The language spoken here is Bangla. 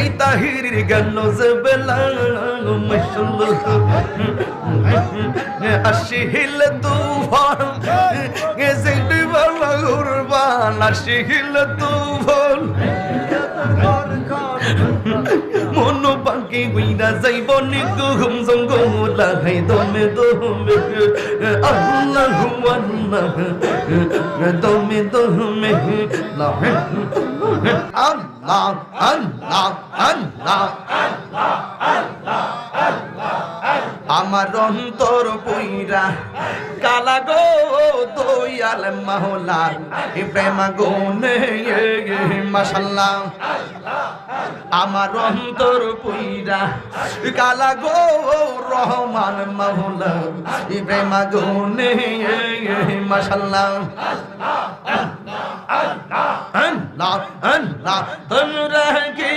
এই তাহিরির গেল যে বেলা মাশাআল্লাহ আসিল তুফান যেটি বলা কুরবান আসিল তুফান মনো পাখি উইরা যাইব নিগুম জঙ্গলা হাই দমে দমে আল্লাহু আল্লাহ দমে দমে আল্লাহ আল্লাহ আল্লাহ আমার অন্তর পইরা কালা গো দয়াল মাওলার প্রেম গুনে মাশাআল্লাহ আমার অন্তর পইরা কালা গো রহমান মাওলা প্রেম গুনে মাশাআল্লাহ আল্লাহ আল্লাহ আল্লাহ তোমরা কি